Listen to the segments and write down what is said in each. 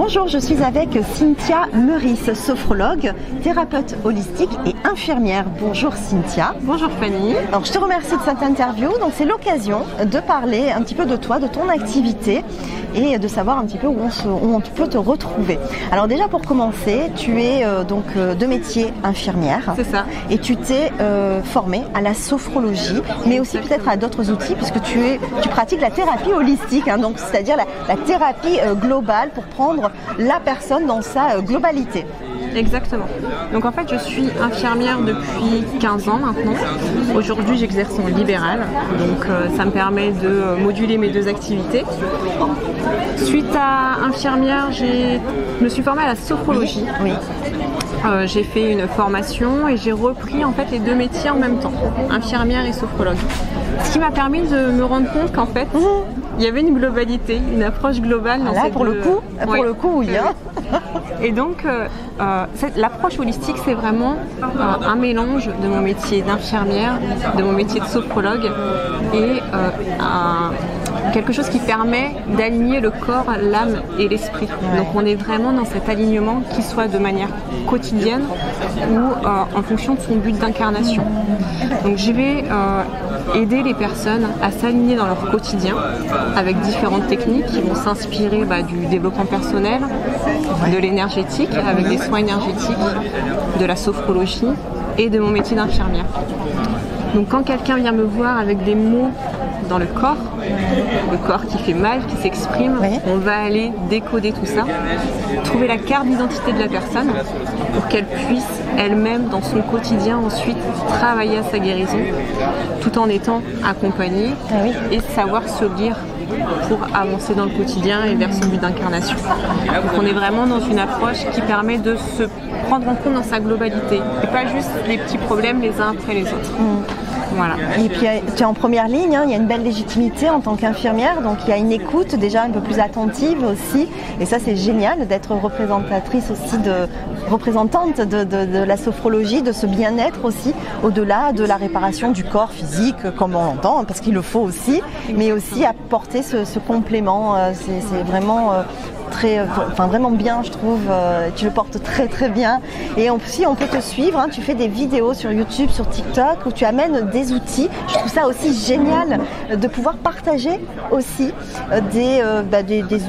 Bonjour, je suis avec Cynthia Meurice, sophrologue, thérapeute holistique et infirmière. Bonjour Cynthia. Bonjour Fanny. Alors je te remercie de cette interview. Donc c'est l'occasion de parler un petit peu de toi, de ton activité et de savoir un petit peu où on peut te retrouver. Alors déjà pour commencer, tu es de métier infirmière. C'est ça. Et tu t'es formée à la sophrologie, mais aussi peut-être à d'autres outils puisque tu pratiques la thérapie holistique, hein, donc c'est-à-dire la thérapie globale pour prendre la personne dans sa globalité. Exactement. Donc en fait, je suis infirmière depuis 15 ans maintenant. Aujourd'hui, j'exerce en libéral. Donc ça me permet de moduler mes deux activités. Suite à infirmière, je me suis formée à la sophrologie. Oui. J'ai fait une formation et j'ai repris en fait les deux métiers en même temps, infirmière et sophrologue. Ce qui m'a permis de me rendre compte qu'en fait, il y avait une globalité, une approche globale. Dans pour le coup, oui. Hein. Et donc, l'approche holistique, c'est vraiment un mélange de mon métier d'infirmière, de mon métier de sophrologue et quelque chose qui permet d'aligner le corps, l'âme et l'esprit. Ouais. Donc on est vraiment dans cet alignement qui soit de manière quotidienne ou en fonction de son but d'incarnation. Donc je vais aider les personnes à s'aligner dans leur quotidien avec différentes techniques qui vont s'inspirer du développement personnel, de l'énergétique avec des soins énergétiques, de la sophrologie et de mon métier d'infirmière. Donc quand quelqu'un vient me voir avec des mots dans le corps qui fait mal, qui s'exprime, on va aller décoder tout ça, trouver la carte d'identité de la personne pour qu'elle puisse elle-même dans son quotidien ensuite travailler à sa guérison tout en étant accompagnée et savoir se lire pour avancer dans le quotidien et vers son but d'incarnation. Donc on est vraiment dans une approche qui permet de se prendre en compte dans sa globalité et pas juste les petits problèmes les uns après les autres. Voilà. Et puis tu es en première ligne, hein, il y a une belle légitimité en tant qu'infirmière, donc il y a une écoute déjà un peu plus attentive aussi, et ça c'est génial d'être représentante de la sophrologie, de ce bien-être aussi, au-delà de la réparation du corps physique comme on l'entend, parce qu'il le faut aussi, mais aussi apporter ce complément, c'est vraiment... vraiment bien, je trouve. Tu le portes très très bien. Et aussi, on peut te suivre. Hein, tu fais des vidéos sur YouTube, sur TikTok, où tu amènes des outils. Je trouve ça aussi génial de pouvoir partager aussi des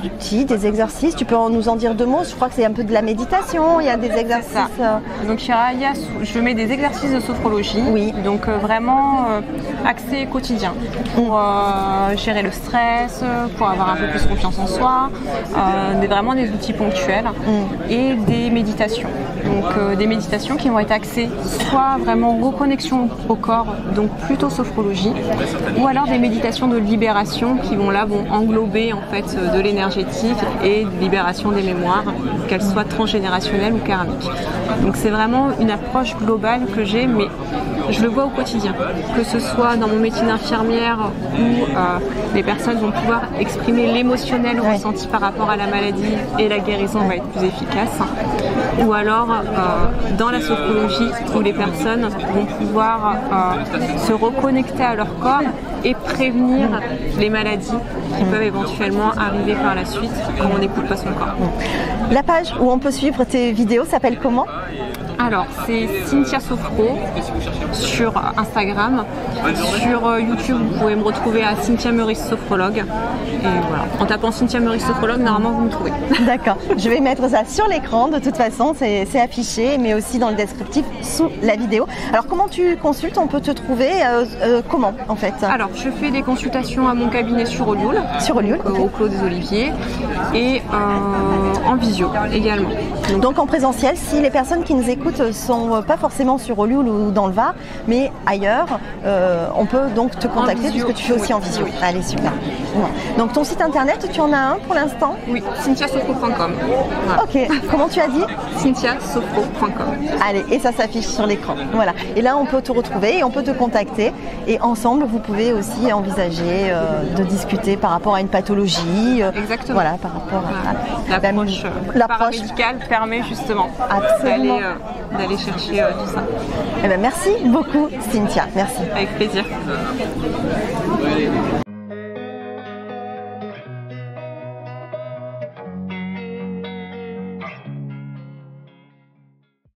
outils, des exercices. Tu peux nous en dire deux mots. Je crois que c'est un peu de la méditation. Il y a des exercices. Donc chez Raya, je mets des exercices de sophrologie. Oui. Donc vraiment axé quotidien pour gérer le stress, pour avoir un peu plus confiance en soi. Vraiment des outils ponctuels et des méditations. Donc des méditations qui vont être axées soit vraiment reconnexion au corps, donc plutôt sophrologie, ou alors des méditations de libération qui vont englober en fait de l'énergétique et de libération des mémoires, qu'elles soient transgénérationnelles ou karmiques. Donc c'est vraiment une approche globale que j'ai, mais je le vois au quotidien, que ce soit dans mon métier d'infirmière où les personnes vont pouvoir exprimer l'émotionnel ressenti par rapport à la maladie et la guérison va être plus efficace, ou alors dans la sophrologie où les personnes vont pouvoir se reconnecter à leur corps et prévenir les maladies qui peuvent éventuellement arriver par la suite quand on n'écoute pas son corps. La page où on peut suivre tes vidéos s'appelle comment ? Alors, c'est Cynthia Sophro sur Instagram. Sur YouTube, vous pouvez me retrouver à Cynthia Meurice Sophrologue. Et voilà. En tapant Cynthia Meurice Sophrologue, normalement, vous me trouvez. D'accord. Je vais mettre ça sur l'écran. De toute façon, c'est affiché, mais aussi dans le descriptif sous la vidéo. Alors, comment tu consultes ? On peut te trouver comment, en fait ? Alors, je fais des consultations à mon cabinet sur Olioul. Sur Olioul, au Clos des Oliviers. Et en visio également. Donc, en présentiel, si les personnes qui nous écoutent sont pas forcément sur Olioul ou dans le Var, mais ailleurs, on peut donc te contacter puisque tu fais aussi en visio. Allez, super. Ouais. Donc ton site internet, tu en as un pour l'instant ? Oui, cynthiasopro.com. Voilà. Ok, comment tu as dit ? cynthiasopro.com. Allez, et ça s'affiche sur l'écran. Voilà. Et là, on peut te retrouver et on peut te contacter. Et ensemble, vous pouvez aussi envisager de discuter par rapport à une pathologie. Exactement. Voilà, par rapport à l'approche paramédicale permet justement d'aller chercher tout ça. Eh bien, merci beaucoup, Cynthia. Merci. Avec plaisir.